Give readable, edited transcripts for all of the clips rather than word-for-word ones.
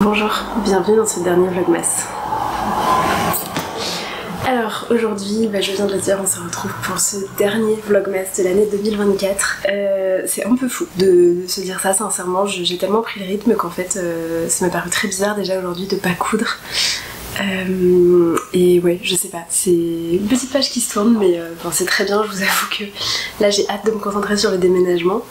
Bonjour, bienvenue dans ce dernier vlogmas. Alors aujourd'hui, je viens de le dire, on se retrouve pour ce dernier vlogmas de l'année 2024. C'est un peu fou de se dire ça sincèrement, j'ai tellement pris le rythme qu'en fait ça m'a paru très bizarre déjà aujourd'hui de pas coudre. Et ouais, je sais pas, c'est une petite page qui se tourne mais c'est très bien, je vous avoue que là j'ai hâte de me concentrer sur le déménagement.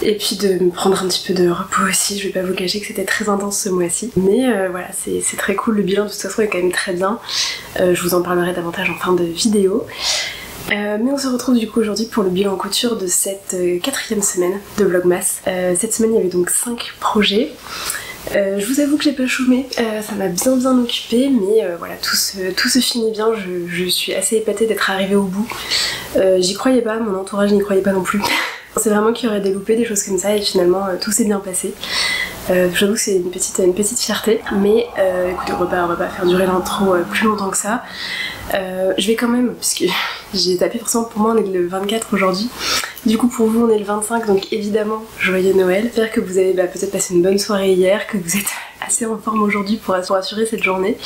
Et puis de me prendre un petit peu de repos aussi, je vais pas vous cacher que c'était très intense ce mois-ci. Mais voilà, c'est très cool, le bilan de toute façon est quand même très bien. Je vous en parlerai davantage en fin de vidéo. Mais on se retrouve du coup aujourd'hui pour le bilan couture de cette quatrième semaine de vlogmas. Cette semaine il y avait donc 5 projets. Je vous avoue que j'ai pas chômé, ça m'a bien occupée, mais voilà, tout se finit bien, je suis assez épatée d'être arrivée au bout. J'y croyais pas, mon entourage n'y croyait pas non plus. C'est vraiment qu'il y aurait des loupés, des choses comme ça, et finalement tout s'est bien passé. J'avoue que c'est une petite fierté, mais écoutez, on va pas faire durer l'intro plus longtemps que ça. Je vais quand même, puisque j'ai tapé forcément, pour moi on est le 24 aujourd'hui, du coup pour vous on est le 25, donc évidemment joyeux Noël. J'espère que vous avez peut-être passé une bonne soirée hier, que vous êtes assez en forme aujourd'hui pour assurer cette journée.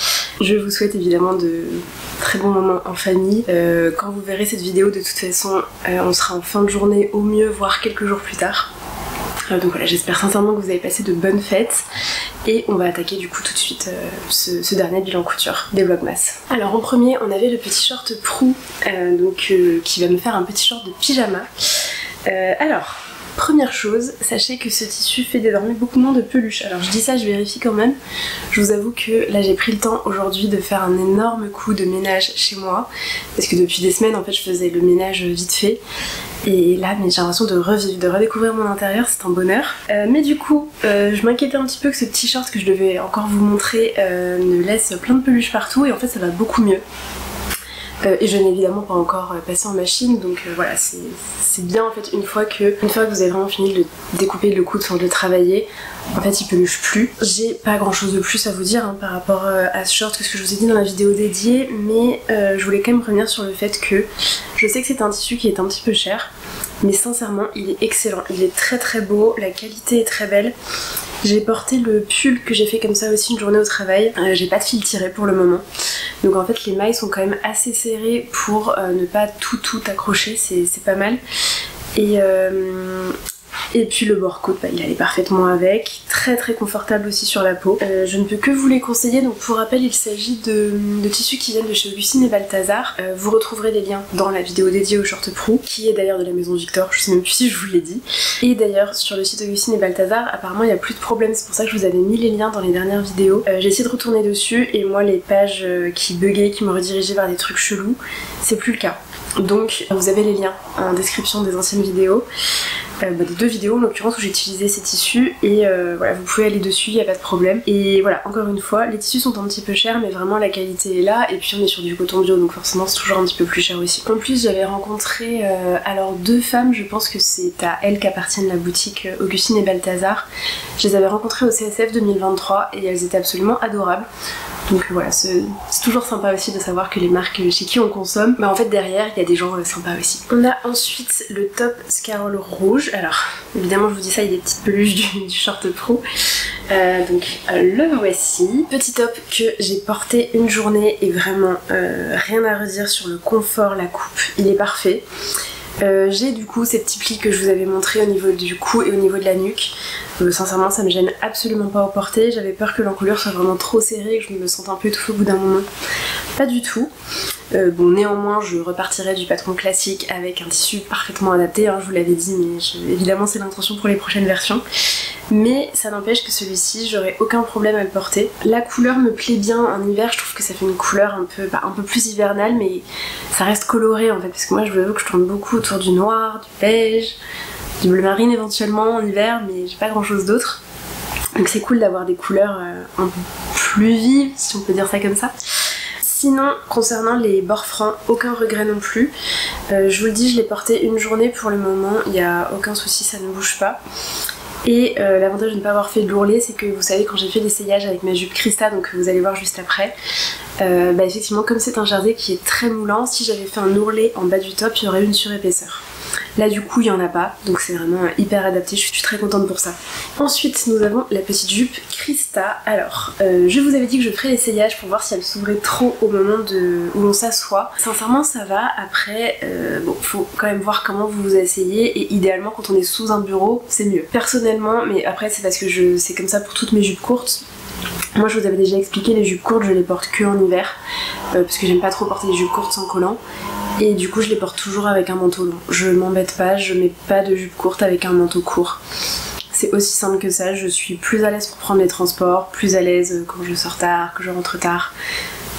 Je vous souhaite évidemment de très bons moments en famille. Quand vous verrez cette vidéo, de toute façon on sera en fin de journée au mieux, voire quelques jours plus tard. Donc voilà, j'espère sincèrement que vous avez passé de bonnes fêtes. Et on va attaquer du coup tout de suite ce dernier bilan couture des vlogmas. Alors en premier, on avait le petit short Prou, qui va me faire un petit short de pyjama. Alors, première chose, sachez que ce tissu fait désormais beaucoup moins de peluche. Alors je dis ça, je vérifie quand même. Je vous avoue que là j'ai pris le temps aujourd'hui de faire un énorme coup de ménage chez moi. Parce que depuis des semaines en fait je faisais le ménage vite fait. Et là j'ai l'impression de revivre, de redécouvrir mon intérieur, c'est un bonheur. Mais du coup, je m'inquiétais un petit peu que ce petit short que je devais encore vous montrer ne laisse plein de peluche partout. Et en fait ça va beaucoup mieux. Et je n'ai évidemment pas encore passé en machine, donc voilà, c'est bien en fait une fois que vous avez vraiment fini de le découper, de le coudre, de le travailler, en fait il peluche plus. J'ai pas grand chose de plus à vous dire par rapport à ce short que ce que je vous ai dit dans la vidéo dédiée, mais je voulais quand même revenir sur le fait que je sais que c'est un tissu qui est un petit peu cher, mais sincèrement il est excellent, il est très beau, la qualité est très belle. J'ai porté le pull que j'ai fait comme ça aussi une journée au travail, j'ai pas de fil tiré pour le moment, donc en fait les mailles sont quand même assez serrées pour ne pas tout accrocher, c'est pas mal. Et puis le bord-côte, il allait parfaitement avec, très confortable aussi sur la peau. Je ne peux que vous les conseiller, donc pour rappel il s'agit de tissus qui viennent de chez Augustine et Balthazar. Vous retrouverez les liens dans la vidéo dédiée au short Prou, qui est d'ailleurs de la maison Victor, je sais même plus si je vous l'ai dit. Et d'ailleurs sur le site Augustine et Balthazar, apparemment il n'y a plus de problème, c'est pour ça que je vous avais mis les liens dans les dernières vidéos. J'ai essayé de retourner dessus et moi les pages qui buguaient, qui me redirigeaient vers des trucs chelous, c'est plus le cas. Donc vous avez les liens en description des anciennes vidéos, des 2 vidéos en l'occurrence où j'ai utilisé ces tissus, et voilà, vous pouvez aller dessus, il n'y a pas de problème. Et voilà, encore une fois, les tissus sont un petit peu chers mais vraiment la qualité est là, et puis on est sur du coton bio donc forcément c'est toujours un petit peu plus cher aussi. En plus j'avais rencontré alors 2 femmes, je pense que c'est à elles qu'appartiennent la boutique Augustine et Balthazar. Je les avais rencontrées au CSF 2023 et elles étaient absolument adorables. Donc voilà, c'est toujours sympa aussi de savoir que les marques chez qui on consomme, en fait derrière il y a des gens sympas aussi. On a ensuite le top Scarole rouge. Alors évidemment je vous dis ça, il y a des petites peluches du short Pro. Donc le voici. Petit top que j'ai porté une journée et vraiment rien à redire sur le confort, la coupe, il est parfait. J'ai du coup ces petits plis que je vous avais montré au niveau du cou et au niveau de la nuque. Sincèrement ça me gêne absolument pas au porter, j'avais peur que l'encolure soit vraiment trop serrée et que je me sente un peu étouffée au bout d'un moment. Pas du tout. Bon, néanmoins je repartirai du patron classique avec un tissu parfaitement adapté, je vous l'avais dit, mais évidemment c'est l'intention pour les prochaines versions. Mais ça n'empêche que celui-ci, j'aurais aucun problème à le porter. La couleur me plaît bien en hiver, je trouve que ça fait une couleur un peu plus hivernale, mais ça reste coloré en fait, parce que moi je vous avoue que je tourne beaucoup autour du noir, du beige, du bleu marine éventuellement en hiver, mais j'ai pas grand chose d'autre. Donc c'est cool d'avoir des couleurs un peu plus vives, si on peut dire ça comme ça. Sinon, concernant les bords francs, aucun regret non plus. Je vous le dis, je l'ai porté une journée pour le moment, il n'y a aucun souci, ça ne bouge pas. Et l'avantage de ne pas avoir fait de l'ourlet, c'est que vous savez, quand j'ai fait l'essayage avec ma jupe Christa, donc vous allez voir juste après, effectivement comme c'est un jersey qui est très moulant, si j'avais fait un ourlet en bas du top, il y aurait eu une surépaisseur. Là du coup il y en a pas, donc c'est vraiment hyper adapté, je suis très contente pour ça. Ensuite nous avons la petite jupe Christa. Alors je vous avais dit que je ferais l'essayage pour voir si elle s'ouvrait trop au moment où l'on s'assoit. Sincèrement ça va, après bon faut quand même voir comment vous vous asseyez et idéalement quand on est sous un bureau c'est mieux. Personnellement, mais après c'est parce que c'est comme ça pour toutes mes jupes courtes. Moi je vous avais déjà expliqué, les jupes courtes je les porte que en hiver parce que j'aime pas trop porter des jupes courtes sans collant. Et du coup je les porte toujours avec un manteau long. Je m'embête pas, je mets pas de jupe courte avec un manteau court. C'est aussi simple que ça, je suis plus à l'aise pour prendre les transports, plus à l'aise quand je sors tard, que je rentre tard.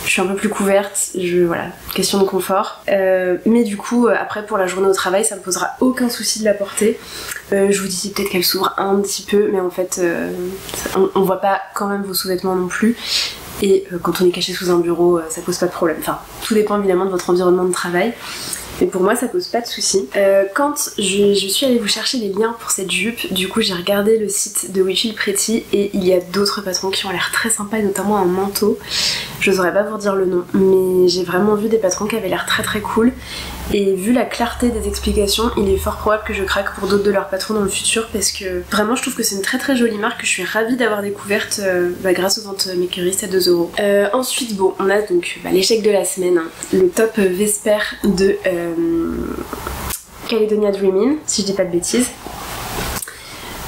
Je suis un peu plus couverte, voilà, question de confort. Mais du coup, après pour la journée au travail, ça me posera aucun souci de la porter. Je vous dis peut-être qu'elle s'ouvre un petit peu, mais en fait, on voit pas quand même vos sous-vêtements non plus. Et quand on est caché sous un bureau, ça pose pas de problème. Enfin, tout dépend évidemment de votre environnement de travail. Mais pour moi ça pose pas de soucis. Quand je suis allée vous chercher les liens pour cette jupe, du coup j'ai regardé le site de We Feel Pretty et il y a d'autres patrons qui ont l'air très sympas et notamment un manteau. Je saurais pas vous dire le nom, mais j'ai vraiment vu des patrons qui avaient l'air très très cool. Et vu la clarté des explications, il est fort probable que je craque pour d'autres de leurs patrons dans le futur parce que vraiment je trouve que c'est une très très jolie marque que je suis ravie d'avoir découverte grâce aux ventes Makerist à 2€. Ensuite bon, on a donc l'échec de la semaine, hein, le top Vesper de Caledonia Dreamin', si je dis pas de bêtises.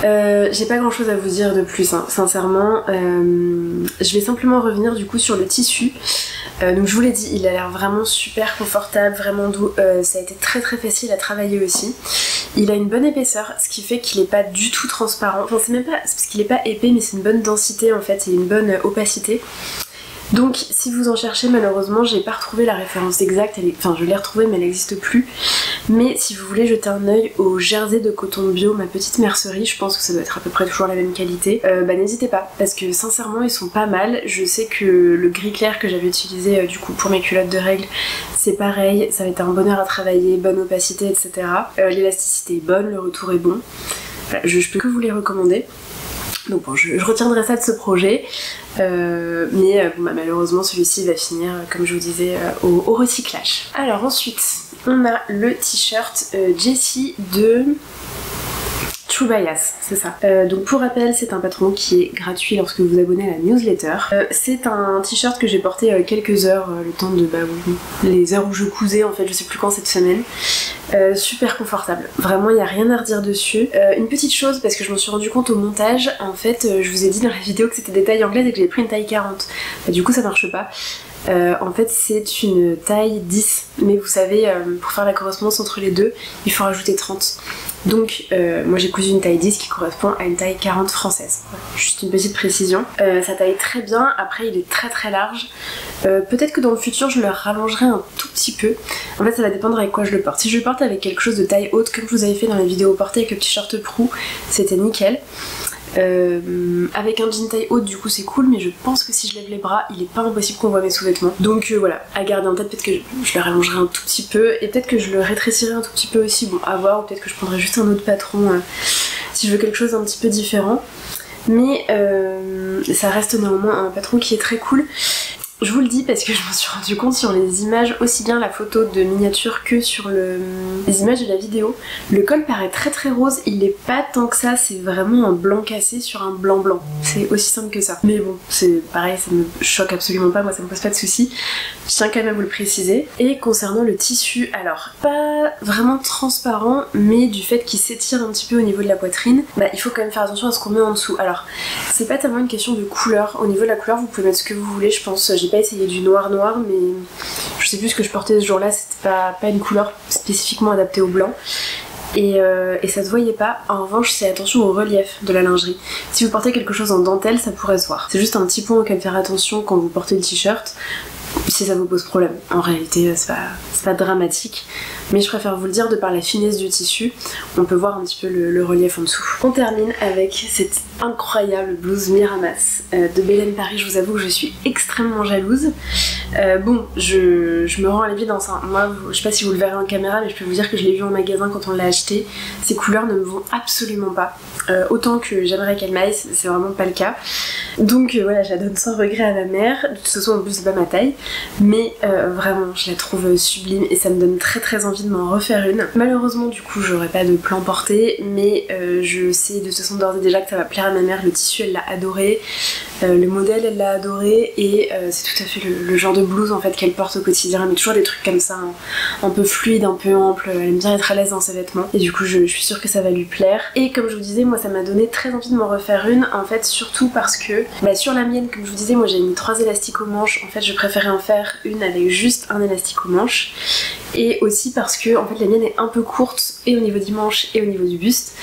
J'ai pas grand chose à vous dire de plus, hein. Sincèrement. Je vais simplement revenir du coup sur le tissu. Donc je vous l'ai dit, il a l'air vraiment super confortable, vraiment doux. Ça a été très très facile à travailler aussi. Il a une bonne épaisseur, ce qui fait qu'il est pas du tout transparent. Enfin c'est même pas parce qu'il est pas épais, mais c'est une bonne densité en fait et une bonne opacité. Donc si vous en cherchez, malheureusement j'ai pas retrouvé la référence exacte, enfin je l'ai retrouvée mais elle n'existe plus. Mais si vous voulez jeter un œil au jersey de coton bio, ma petite mercerie, je pense que ça doit être à peu près toujours la même qualité, n'hésitez pas, parce que sincèrement ils sont pas mal. Je sais que le gris clair que j'avais utilisé du coup pour mes culottes de règles, c'est pareil, ça va être un bonheur à travailler, bonne opacité, etc. L'élasticité est bonne, le retour est bon. Voilà, je peux que vous les recommander. Donc bon, je retiendrai ça de ce projet, malheureusement celui-ci va finir, comme je vous disais, au recyclage. Alors ensuite, on a le t-shirt Jessie de True Bias, c'est ça. Donc pour rappel, c'est un patron qui est gratuit lorsque vous vous abonnez à la newsletter. C'est un t-shirt que j'ai porté quelques heures, le temps de les heures où je cousais en fait, je sais plus quand cette semaine. Super confortable, vraiment il n'y a rien à redire dessus. Une petite chose, parce que je m'en suis rendu compte au montage, en fait je vous ai dit dans la vidéo que c'était des tailles anglaises et que j'ai pris une taille 40. Du coup ça marche pas. En fait c'est une taille 10, mais vous savez pour faire la correspondance entre les deux il faut rajouter 30. Donc moi j'ai cousu une taille 10 qui correspond à une taille 40 française. Juste une petite précision. Ça taille très bien, après il est très très large. Peut-être que dans le futur je le rallongerai un tout petit peu. En fait ça va dépendre avec quoi je le porte. Si je le porte avec quelque chose de taille haute comme je vous avais fait dans les vidéos portées avec le t-shirt Prou, c'était nickel. Avec un jean taille haute du coup c'est cool, mais je pense que si je lève les bras il est pas impossible qu'on voit mes sous-vêtements. Donc voilà, à garder en tête, peut-être que je le rallongerai un tout petit peu et peut-être que je le rétrécirai un tout petit peu aussi, bon à voir, ou peut-être que je prendrai juste un autre patron si je veux quelque chose un petit peu différent. Mais ça reste néanmoins un patron qui est très cool. Je vous le dis parce que je m'en suis rendu compte sur les images, aussi bien la photo de miniature que sur les images de la vidéo. Le col paraît très très rose, il est pas tant que ça, c'est vraiment un blanc cassé sur un blanc blanc. C'est aussi simple que ça. Mais bon, c'est pareil, ça me choque absolument pas, moi ça me pose pas de soucis. Je tiens quand même à vous le préciser. Et concernant le tissu, alors pas vraiment transparent, mais du fait qu'il s'étire un petit peu au niveau de la poitrine, il faut quand même faire attention à ce qu'on met en dessous. Alors, c'est pas tellement une question de couleur. Au niveau de la couleur, vous pouvez mettre ce que vous voulez, je pense. J'ai pas essayé du noir noir, mais je sais plus ce que je portais ce jour-là, c'était pas une couleur spécifiquement adaptée au blanc. Et ça se voyait pas. En revanche, c'est attention au relief de la lingerie. Si vous portez quelque chose en dentelle, ça pourrait se voir. C'est juste un petit point auquel faire attention quand vous portez le t-shirt, si ça vous pose problème. En réalité, c'est pas dramatique, mais je préfère vous le dire, de par la finesse du tissu, on peut voir un petit peu le relief en dessous. On termine avec cette incroyable blouse Miramas de Belen Paris. Je vous avoue que je suis extrêmement jalouse. Bon, je me rends à l'évidence, hein. Moi, je sais pas si vous le verrez en caméra, mais je peux vous dire que je l'ai vu en magasin quand on l'a acheté. Ces couleurs ne me vont absolument pas. Autant que j'aimerais qu'elle m'aille, c'est vraiment pas le cas. Donc voilà, je la donne sans regret à ma mère. De toute façon, en plus, c'est pas ma taille. mais vraiment je la trouve sublime et ça me donne très envie de m'en refaire une. Malheureusement du coup j'aurai pas de plan porté, mais je sais de toute façon d'ores et déjà que ça va plaire à ma mère. Le tissu elle l'a adoré, le modèle elle l'a adoré, et c'est tout à fait le genre de blouse en fait qu'elle porte au quotidien. Elle met toujours des trucs comme ça, hein, un peu fluide, un peu ample, elle aime bien être à l'aise dans ses vêtements, et du coup je suis sûre que ça va lui plaire. Et comme je vous disais, moi ça m'a donné très envie de m'en refaire une, en fait surtout parce que sur la mienne, comme je vous disais, moi j'ai mis 3 élastiques aux manches. En fait je préférais en faire une avec juste un élastique aux manches, et aussi parce que en fait la mienne est un peu courte, et au niveau du manche et au niveau du buste,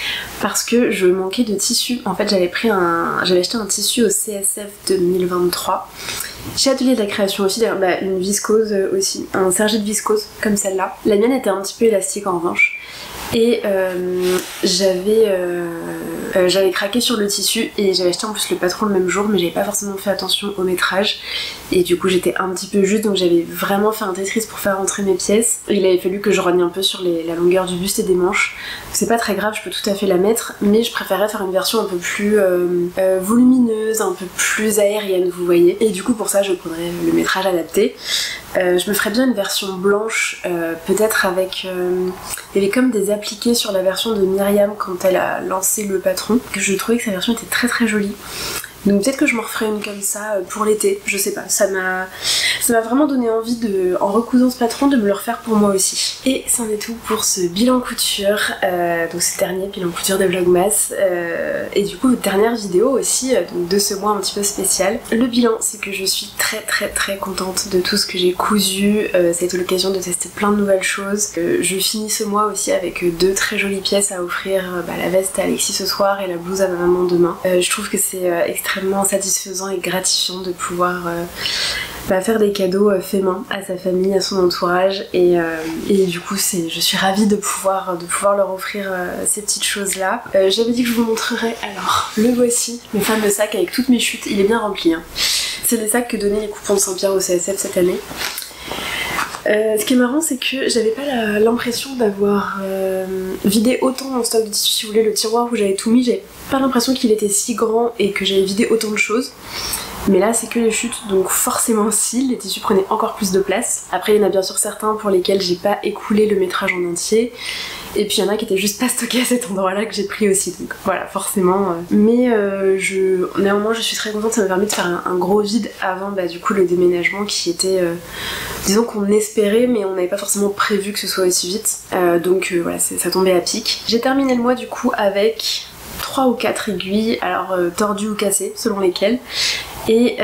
parce que je manquais de tissu. En fait j'avais acheté un tissu au CSF 2023 chez Atelier de la Création aussi, d'ailleurs, une viscose aussi, un serge de viscose comme celle-là. La mienne était un petit peu élastique en revanche, et j'avais craqué sur le tissu, et j'avais acheté en plus le patron le même jour, mais j'avais pas forcément fait attention au métrage, et du coup j'étais un petit peu juste, donc j'avais vraiment fait un Tetris pour faire rentrer mes pièces. Il avait fallu que je rogne un peu sur la longueur du buste et des manches. C'est pas très grave, je peux tout à fait la mettre, mais je préférais faire une version un peu plus volumineuse, un peu plus aérienne, vous voyez. Et du coup pour ça je prendrais le métrage adapté. Je me ferais bien une version blanche, peut-être avec... il y avait comme des appliqués sur la version de Myriam quand elle a lancé le patron, que je trouvais que sa version était très jolie. Donc peut-être que je m'en referai une comme ça pour l'été, je sais pas, ça m'a vraiment donné envie en recousant ce patron de me le refaire pour moi aussi. Et c'en est tout pour ce bilan couture, donc ce dernier bilan couture de Vlogmas, et du coup dernière vidéo aussi donc de ce mois un petit peu spécial. Le bilan, c'est que je suis très contente de tout ce que j'ai cousu, ça a été l'occasion de tester plein de nouvelles choses. Je finis ce mois aussi avec 2 très jolies pièces à offrir, la veste à Alexis ce soir et la blouse à ma maman demain. Je trouve que c'est extrêmement satisfaisant et gratifiant de pouvoir faire des cadeaux faits main à sa famille, à son entourage, et du coup je suis ravie de pouvoir leur offrir ces petites choses là. J'avais dit que je vous montrerais, alors le voici, le fameux sac avec toutes mes chutes, il est bien rempli, hein. C'est les sacs que donnaient les coupons de Saint-Pierre au CSF cette année. Ce qui est marrant, c'est que j'avais pas l'impression d'avoir vidé autant mon stock de tissu. Si vous voulez, le tiroir où j'avais tout mis, j'avais pas l'impression qu'il était si grand et que j'avais vidé autant de choses. Mais là c'est que les chutes, donc forcément si, les tissus prenaient encore plus de place. Après il y en a bien sûr certains pour lesquels j'ai pas écoulé le métrage en entier, et puis il y en a qui étaient juste pas stockés à cet endroit là que j'ai pris aussi, donc voilà forcément. Mais néanmoins je suis très contente, ça m'a permis de faire un gros vide avant du coup le déménagement qui était disons qu'on espérait mais on n'avait pas forcément prévu que ce soit aussi vite, donc voilà ça tombait à pic. J'ai terminé le mois du coup avec 3 ou 4 aiguilles, alors tordues ou cassées selon lesquelles. Et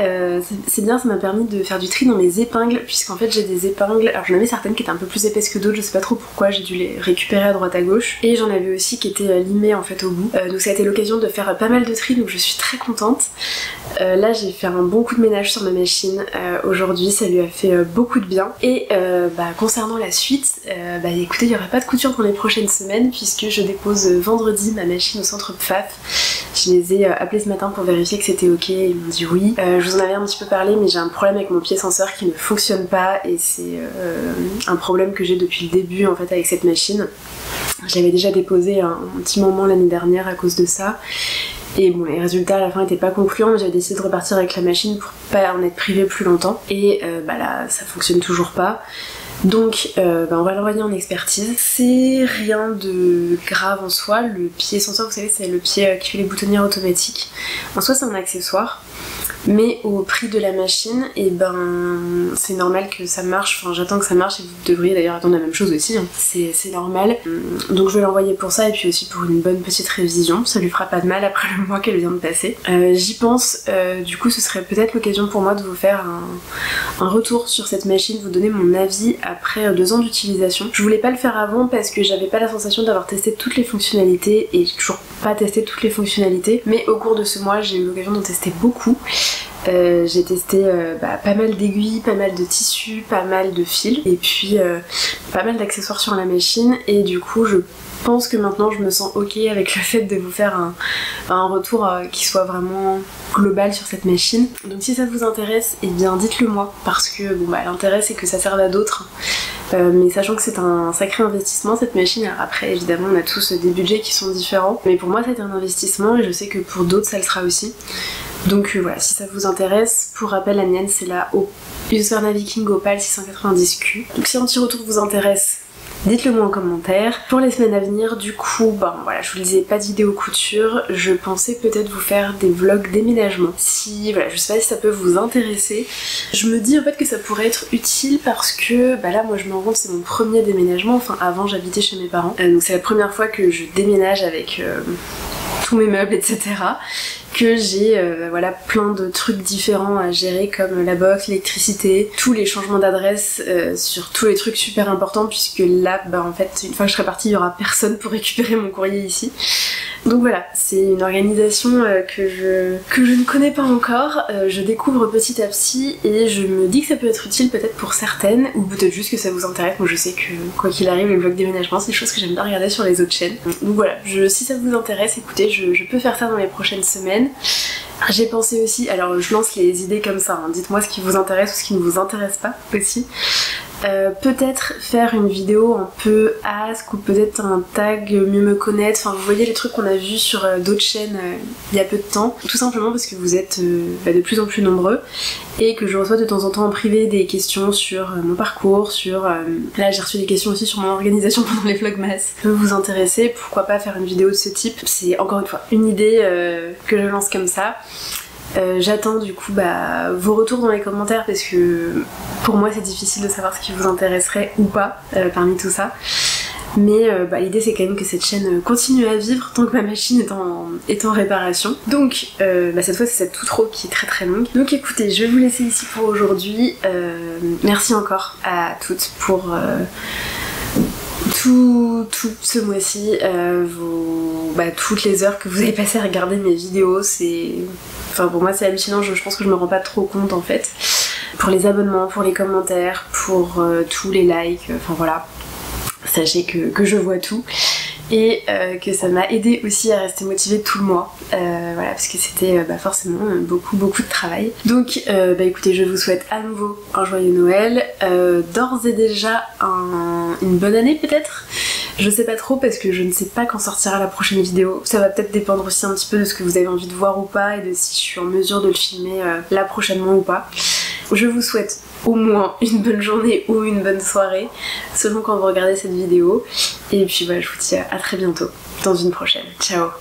c'est bien, ça m'a permis de faire du tri dans mes épingles, puisqu'en fait j'ai des épingles, alors j'en avais certaines qui étaient un peu plus épaisses que d'autres, je sais pas trop pourquoi, j'ai dû les récupérer à droite à gauche, et j'en avais aussi qui étaient limées en fait au bout, donc ça a été l'occasion de faire pas mal de tri, donc je suis très contente. Là j'ai fait un bon coup de ménage sur ma machine aujourd'hui, ça lui a fait beaucoup de bien. Et concernant la suite, écoutez, il n'y aura pas de couture dans les prochaines semaines, puisque je dépose vendredi ma machine au centre PFAF. Je les ai appelés ce matin pour vérifier que c'était ok, ils m'ont dit oui. Je vous en avais un petit peu parlé, mais j'ai un problème avec mon pied senseur qui ne fonctionne pas, et c'est un problème que j'ai depuis le début en fait avec cette machine. Je l'avais déjà déposé un petit moment l'année dernière à cause de ça, et bon, les résultats à la fin n'étaient pas concluants, mais j'avais décidé de repartir avec la machine pour pas en être privée plus longtemps, et là ça fonctionne toujours pas. Donc on va l'envoyer en expertise. C'est rien de grave en soi, le pied senseur, vous savez, c'est le pied qui fait les boutonnières automatiques. En soi c'est un accessoire, mais au prix de la machine, c'est normal que ça marche, enfin j'attends que ça marche, et vous devriez d'ailleurs attendre la même chose aussi, hein. C'est normal. Donc je vais l'envoyer pour ça, et puis aussi pour une bonne petite révision, ça lui fera pas de mal après le mois qu'elle vient de passer. J'y pense, du coup ce serait peut-être l'occasion pour moi de vous faire un retour sur cette machine, vous donner mon avis après 2 ans d'utilisation. Je voulais pas le faire avant parce que j'avais pas la sensation d'avoir testé toutes les fonctionnalités, et j'ai toujours pas testé toutes les fonctionnalités, mais au cours de ce mois j'ai eu l'occasion d'en tester beaucoup. J'ai testé pas mal d'aiguilles, pas mal de tissus, pas mal de fils, et puis pas mal d'accessoires sur la machine, et du coup je pense que maintenant je me sens ok avec le fait de vous faire un retour qui soit vraiment global sur cette machine. Donc si ça vous intéresse, et bien dites-le moi, parce que l'intérêt c'est que ça serve à d'autres, mais sachant que c'est un sacré investissement cette machine. Alors après évidemment on a tous des budgets qui sont différents, mais pour moi c'était un investissement, et je sais que pour d'autres ça le sera aussi. Donc voilà, si ça vous intéresse, pour rappel la mienne c'est la Husqvarna Viking Opal 690Q. Donc si un petit retour vous intéresse, dites-le moi en commentaire. Pour les semaines à venir, du coup, ben voilà, je vous le disais, pas de vidéo couture. Je pensais peut-être vous faire des vlogs déménagement. Si, voilà, je sais pas si ça peut vous intéresser. Je me dis en fait que ça pourrait être utile parce que, bah là, moi je me rends compte, c'est mon premier déménagement. Enfin, avant j'habitais chez mes parents. Donc c'est la première fois que je déménage avec tous mes meubles, etc. Que j'ai voilà, plein de trucs différents à gérer comme la box, l'électricité, tous les changements d'adresse sur tous les trucs super importants puisque là, bah, en fait, une fois que je serai partie, il y aura personne pour récupérer mon courrier ici. Donc voilà, c'est une organisation que je ne connais pas encore, je découvre petit à petit et je me dis que ça peut être utile peut-être pour certaines ou peut-être juste que ça vous intéresse. Moi je sais que quoi qu'il arrive, les vlogs déménagement c'est des choses que j'aime bien regarder sur les autres chaînes. Donc voilà, si ça vous intéresse, écoutez, je peux faire ça dans les prochaines semaines. J'ai pensé aussi, alors je lance les idées comme ça, hein, dites-moi ce qui vous intéresse ou ce qui ne vous intéresse pas aussi. Peut-être faire une vidéo un peu ask ou peut-être un tag mieux me connaître, enfin vous voyez les trucs qu'on a vus sur d'autres chaînes il y a peu de temps, tout simplement parce que vous êtes de plus en plus nombreux et que je reçois de temps en temps en privé des questions sur mon parcours, sur là j'ai reçu des questions aussi sur mon organisation pendant les vlogmas. Ça peut vous intéresser, pourquoi pas faire une vidéo de ce type, c'est encore une fois une idée que je lance comme ça. J'attends du coup vos retours dans les commentaires parce que pour moi c'est difficile de savoir ce qui vous intéresserait ou pas parmi tout ça. Mais l'idée c'est quand même que cette chaîne continue à vivre tant que ma machine est en réparation. Donc cette fois c'est cette outro qui est très très longue. Donc écoutez, je vais vous laisser ici pour aujourd'hui. Merci encore à toutes pour tout ce mois-ci, toutes les heures que vous avez passées à regarder mes vidéos, enfin pour moi c'est hallucinant, je pense que je me rends pas trop compte en fait. Pour les abonnements, pour les commentaires, pour tous les likes, enfin voilà. Sachez que je vois tout et que ça m'a aidé aussi à rester motivée tout le mois, voilà, parce que c'était forcément beaucoup de travail. Donc écoutez, je vous souhaite à nouveau un joyeux Noël, d'ores et déjà une bonne année peut-être. Je sais pas trop parce que je ne sais pas quand sortira la prochaine vidéo. Ça va peut-être dépendre aussi un petit peu de ce que vous avez envie de voir ou pas et de si je suis en mesure de le filmer là prochainement ou pas. Je vous souhaite au moins une bonne journée ou une bonne soirée selon quand vous regardez cette vidéo. Et puis je vous dis à très bientôt dans une prochaine. Ciao.